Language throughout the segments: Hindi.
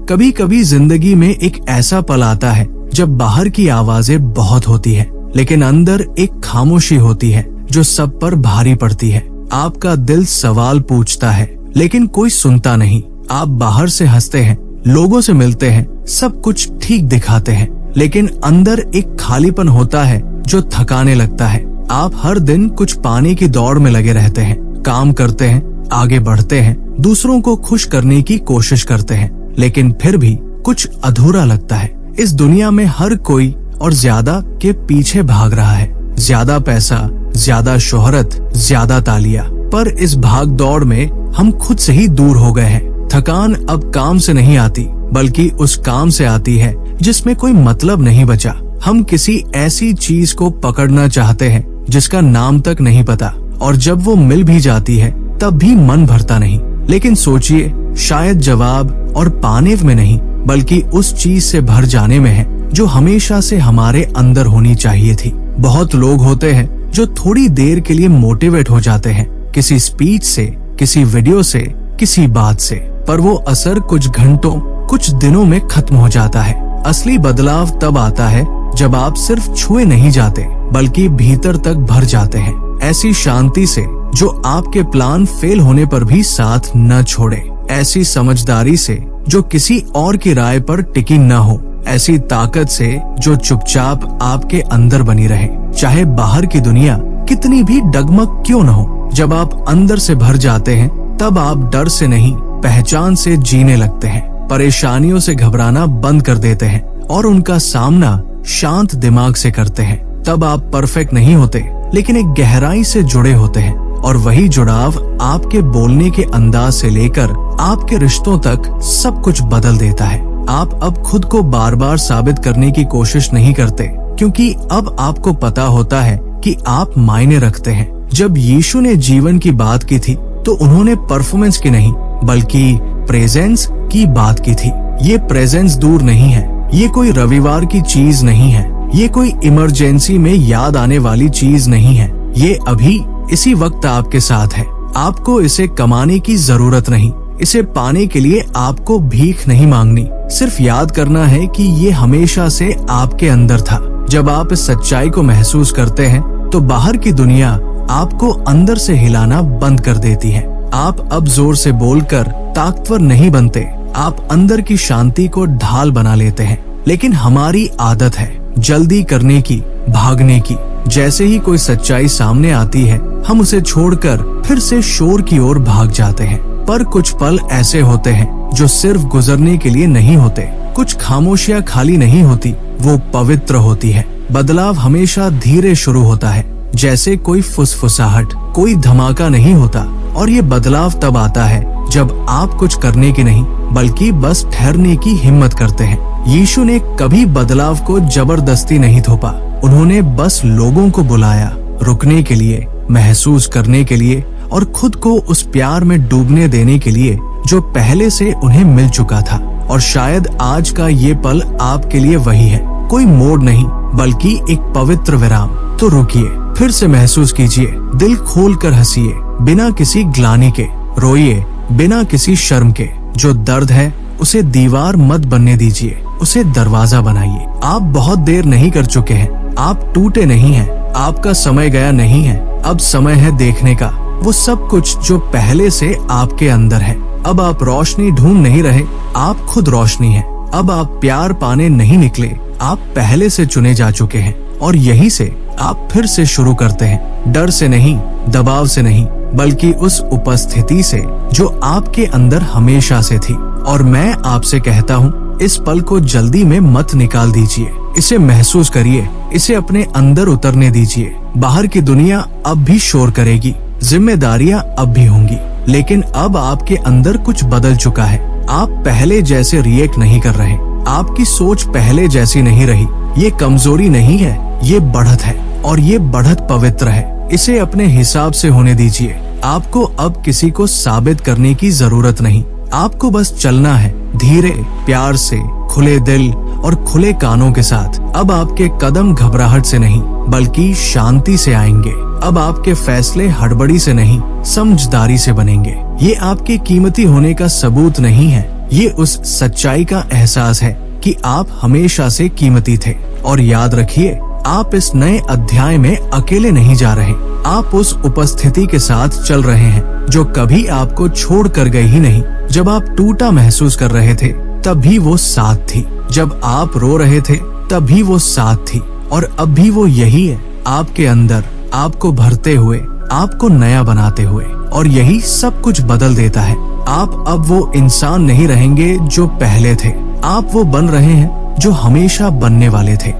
कभी कभी जिंदगी में एक ऐसा पल आता है जब बाहर की आवाजें बहुत होती है, लेकिन अंदर एक खामोशी होती है जो सब पर भारी पड़ती है। आपका दिल सवाल पूछता है लेकिन कोई सुनता नहीं। आप बाहर से हंसते हैं, लोगों से मिलते हैं, सब कुछ ठीक दिखाते हैं, लेकिन अंदर एक खालीपन होता है जो थकाने लगता है। आप हर दिन कुछ पाने की दौड़ में लगे रहते हैं, काम करते हैं, आगे बढ़ते हैं, दूसरों को खुश करने की कोशिश करते हैं, लेकिन फिर भी कुछ अधूरा लगता है। इस दुनिया में हर कोई और ज्यादा के पीछे भाग रहा है। ज्यादा पैसा, ज्यादा शोहरत, ज्यादा तालियां। पर इस भाग दौड़ में हम खुद से ही दूर हो गए हैं। थकान अब काम से नहीं आती, बल्कि उस काम से आती है जिसमें कोई मतलब नहीं बचा। हम किसी ऐसी चीज को पकड़ना चाहते हैं जिसका नाम तक नहीं पता, और जब वो मिल भी जाती है तब भी मन भरता नहीं। लेकिन सोचिए, शायद जवाब और पाने में नहीं, बल्कि उस चीज से भर जाने में है जो हमेशा से हमारे अंदर होनी चाहिए थी। बहुत लोग होते हैं जो थोड़ी देर के लिए मोटिवेट हो जाते हैं, किसी स्पीच से, किसी वीडियो से, किसी बात से, पर वो असर कुछ घंटों, कुछ दिनों में खत्म हो जाता है। असली बदलाव तब आता है जब आप सिर्फ छुए नहीं जाते, बल्कि भीतर तक भर जाते हैं। ऐसी शांति से जो आपके प्लान फेल होने पर भी साथ न छोड़े, ऐसी समझदारी से जो किसी और की राय पर टिकी न हो, ऐसी ताकत से जो चुपचाप आपके अंदर बनी रहे, चाहे बाहर की दुनिया कितनी भी डगमग क्यों न हो। जब आप अंदर से भर जाते हैं तब आप डर से नहीं, पहचान से जीने लगते हैं। परेशानियों से घबराना बंद कर देते हैं और उनका सामना शांत दिमाग से करते हैं। तब आप परफेक्ट नहीं होते, लेकिन एक गहराई से जुड़े होते हैं, और वही जुड़ाव आपके बोलने के अंदाज से लेकर आपके रिश्तों तक सब कुछ बदल देता है। आप अब खुद को बार बार साबित करने की कोशिश नहीं करते, क्योंकि अब आपको पता होता है कि आप मायने रखते हैं। जब यीशु ने जीवन की बात की थी तो उन्होंने परफॉर्मेंस की नहीं, बल्कि प्रेजेंस की बात की थी। ये प्रेजेंस दूर नहीं है, ये कोई रविवार की चीज नहीं है, ये कोई इमरजेंसी में याद आने वाली चीज नहीं है। ये अभी इसी वक्त आपके साथ है। आपको इसे कमाने की जरूरत नहीं, इसे पाने के लिए आपको भीख नहीं मांगनी। सिर्फ याद करना है कि ये हमेशा से आपके अंदर था। जब आप इस सच्चाई को महसूस करते हैं तो बाहर की दुनिया आपको अंदर से हिलाना बंद कर देती है। आप अब जोर से बोलकर ताकतवर नहीं बनते, आप अंदर की शांति को ढाल बना लेते हैं। लेकिन हमारी आदत है जल्दी करने की, भागने की। जैसे ही कोई सच्चाई सामने आती है, हम उसे छोड़कर फिर से शोर की ओर भाग जाते हैं। पर कुछ पल ऐसे होते हैं जो सिर्फ गुजरने के लिए नहीं होते। कुछ खामोशियां खाली नहीं होती, वो पवित्र होती है। बदलाव हमेशा धीरे शुरू होता है, जैसे कोई फुसफुसाहट, कोई धमाका नहीं होता। और ये बदलाव तब आता है जब आप कुछ करने की नहीं, बल्कि बस ठहरने की हिम्मत करते हैं। यीशु ने कभी बदलाव को जबरदस्ती नहीं थोपा, उन्होंने बस लोगों को बुलाया, रुकने के लिए, महसूस करने के लिए, और खुद को उस प्यार में डूबने देने के लिए जो पहले से उन्हें मिल चुका था। और शायद आज का ये पल आपके लिए वही है। कोई मोड़ नहीं, बल्कि एक पवित्र विराम। तो रुकिए, फिर से महसूस कीजिए, दिल खोल कर हंसिए, बिना किसी ग्लानि के। रोइए, बिना किसी शर्म के। जो दर्द है उसे दीवार मत बनने दीजिए, उसे दरवाजा बनाइए। आप बहुत देर नहीं कर चुके हैं, आप टूटे नहीं हैं, आपका समय गया नहीं है। अब समय है देखने का, वो सब कुछ जो पहले से आपके अंदर है। अब आप रोशनी ढूंढ नहीं रहे, आप खुद रोशनी हैं। अब आप प्यार पाने नहीं निकले, आप पहले से चुने जा चुके हैं। और यहीं से आप फिर से शुरू करते हैं, डर से नहीं, दबाव से नहीं, बल्कि उस उपस्थिति से जो आपके अंदर हमेशा से थी। और मैं आपसे कहता हूँ, इस पल को जल्दी में मत निकाल दीजिए, इसे महसूस करिए, इसे अपने अंदर उतरने दीजिए। बाहर की दुनिया अब भी शोर करेगी, जिम्मेदारियां अब भी होंगी, लेकिन अब आपके अंदर कुछ बदल चुका है। आप पहले जैसे रिएक्ट नहीं कर रहे, आपकी सोच पहले जैसी नहीं रही। ये कमजोरी नहीं है, ये बढ़त है, और ये बढ़त पवित्र है। इसे अपने हिसाब से होने दीजिए। आपको अब किसी को साबित करने की जरूरत नहीं, आपको बस चलना है, धीरे, प्यार से, खुले दिल और खुले कानों के साथ। अब आपके कदम घबराहट से नहीं, बल्कि शांति से आएंगे। अब आपके फैसले हड़बड़ी से नहीं, समझदारी से बनेंगे। ये आपके कीमती होने का सबूत नहीं है, ये उस सच्चाई का एहसास है कि आप हमेशा से कीमती थे। और याद रखिए, आप इस नए अध्याय में अकेले नहीं जा रहे। आप उस उपस्थिति के साथ चल रहे हैं जो कभी आपको छोड़ कर गई ही नहीं। जब आप टूटा महसूस कर रहे थे तब भी वो साथ थी, जब आप रो रहे थे तब भी वो साथ थी, और अब भी वो यही है, आपके अंदर, आपको भरते हुए, आपको नया बनाते हुए। और यही सब कुछ बदल देता है। आप अब वो इंसान नहीं रहेंगे जो पहले थे, आप वो बन रहे हैं जो हमेशा बनने वाले थे।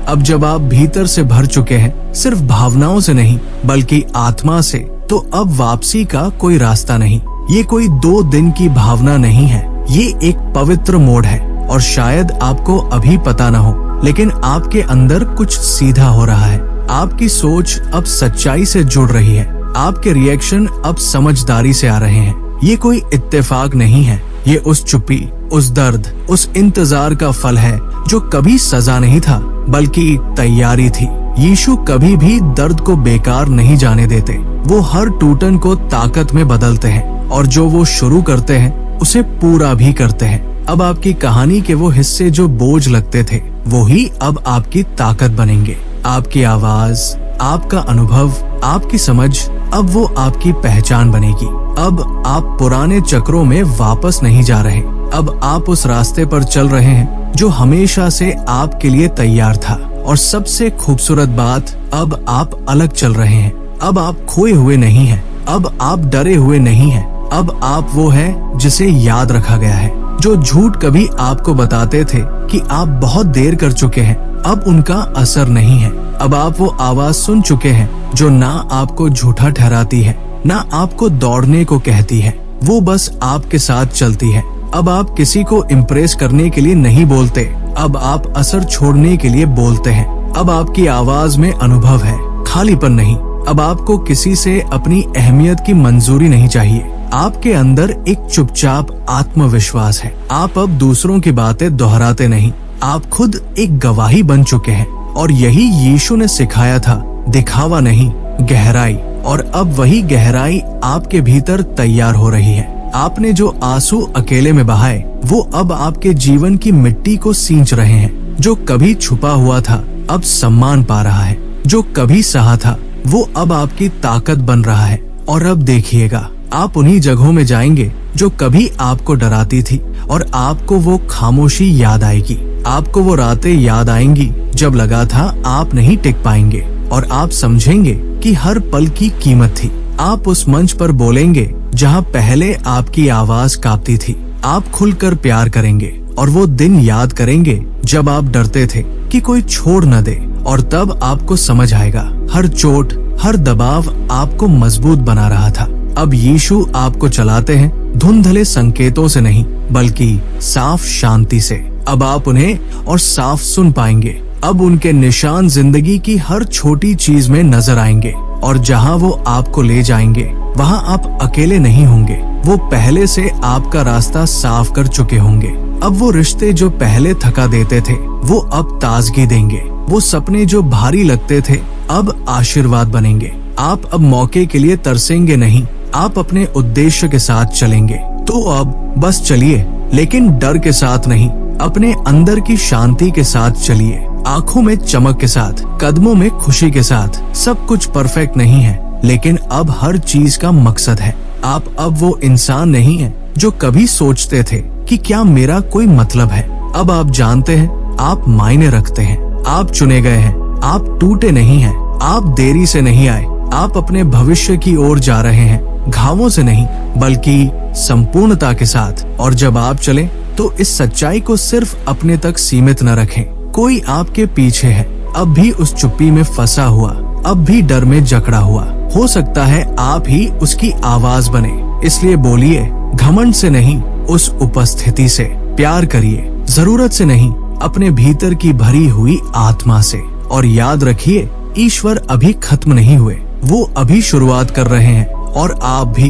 अब जब आप भीतर से भर चुके हैं, सिर्फ भावनाओं से नहीं बल्कि आत्मा से, तो अब वापसी का कोई रास्ता नहीं। ये कोई 2 दिन की भावना नहीं है, ये एक पवित्र मोड़ है। और शायद आपको अभी पता न हो, लेकिन आपके अंदर कुछ सीधा हो रहा है। आपकी सोच अब सच्चाई से जुड़ रही है, आपके रिएक्शन अब समझदारी से आ रहे हैं। ये कोई इत्तेफाक नहीं है, ये उस चुप्पी, उस दर्द, उस इंतजार का फल है जो कभी सजा नहीं था बल्कि तैयारी थी। यीशु कभी भी दर्द को बेकार नहीं जाने देते। वो हर टूटन को ताकत में बदलते हैं, और जो वो शुरू करते हैं उसे पूरा भी करते हैं। अब आपकी कहानी के वो हिस्से जो बोझ लगते थे, वो ही अब आपकी ताकत बनेंगे। आपकी आवाज, आपका अनुभव, आपकी समझ, अब वो आपकी पहचान बनेगी। अब आप पुराने चक्रों में वापस नहीं जा रहे। अब आप उस रास्ते पर चल रहे हैं जो हमेशा से आपके लिए तैयार था। और सबसे खूबसूरत बात, अब आप अलग चल रहे हैं। अब आप खोए हुए नहीं हैं, अब आप डरे हुए नहीं हैं। अब आप वो हैं जिसे याद रखा गया है। जो झूठ कभी आपको बताते थे कि आप बहुत देर कर चुके हैं, अब उनका असर नहीं है। अब आप वो आवाज सुन चुके हैं जो ना आपको झूठा ठहराती है, ना आपको दौड़ने को कहती है, वो बस आपके साथ चलती है। अब आप किसी को इम्प्रेस करने के लिए नहीं बोलते, अब आप असर छोड़ने के लिए बोलते हैं। अब आपकी आवाज में अनुभव है, खालीपन नहीं। अब आपको किसी से अपनी अहमियत की मंजूरी नहीं चाहिए। आपके अंदर एक चुपचाप आत्मविश्वास है। आप अब दूसरों की बातें दोहराते नहीं, आप खुद एक गवाही बन चुके हैं। और यही यीशु ने सिखाया था, दिखावा नहीं, गहराई। और अब वही गहराई आपके भीतर तैयार हो रही है। आपने जो आंसू अकेले में बहाए, वो अब आपके जीवन की मिट्टी को सींच रहे हैं। जो कभी छुपा हुआ था, अब सम्मान पा रहा है। जो कभी सहा था, वो अब आपकी ताकत बन रहा है। और अब देखिएगा, आप उन्हीं जगहों में जाएंगे जो कभी आपको डराती थी, और आपको वो खामोशी याद आएगी। आपको वो रातें याद आएंगी जब लगा था आप नहीं टिक पाएंगे, और आप समझेंगे कि हर पल की कीमत थी। आप उस मंच पर बोलेंगे जहां पहले आपकी आवाज कांपती थी। आप खुलकर प्यार करेंगे, और वो दिन याद करेंगे जब आप डरते थे कि कोई छोड़ न दे। और तब आपको समझ आएगा, हर चोट, हर दबाव आपको मजबूत बना रहा था। अब यीशु आपको चलाते हैं धुंधले संकेतों से नहीं, बल्कि साफ शांति से। अब आप उन्हें और साफ सुन पाएंगे। अब उनके निशान जिंदगी की हर छोटी चीज में नजर आएंगे, और जहां वो आपको ले जाएंगे वहां आप अकेले नहीं होंगे। वो पहले से आपका रास्ता साफ कर चुके होंगे। अब वो रिश्ते जो पहले थका देते थे, वो अब ताजगी देंगे। वो सपने जो भारी लगते थे, अब आशीर्वाद बनेंगे। आप अब मौके के लिए तरसेंगे नहीं, आप अपने उद्देश्य के साथ चलेंगे। तो अब बस चलिए, लेकिन डर के साथ नहीं, अपने अंदर की शांति के साथ चलिए। आंखों में चमक के साथ, कदमों में खुशी के साथ। सब कुछ परफेक्ट नहीं है, लेकिन अब हर चीज का मकसद है। आप अब वो इंसान नहीं है जो कभी सोचते थे कि क्या मेरा कोई मतलब है। अब आप जानते हैं, आप मायने रखते हैं, आप चुने गए हैं, आप टूटे नहीं हैं, आप देरी से नहीं आए, आप अपने भविष्य की ओर जा रहे हैं, घावों से नहीं बल्कि संपूर्णता के साथ। और जब आप चलें तो इस सच्चाई को सिर्फ अपने तक सीमित न रखें। कोई आपके पीछे है, अब भी उस चुप्पी में फंसा हुआ, अब भी डर में जकड़ा हुआ। हो सकता है आप ही उसकी आवाज बने। इसलिए बोलिए, घमंड से नहीं, उस उपस्थिति से। प्यार करिए, जरूरत से नहीं, अपने भीतर की भरी हुई आत्मा से। और याद रखिए, ईश्वर अभी खत्म नहीं हुए, वो अभी शुरुआत कर रहे हैं, और आप भी।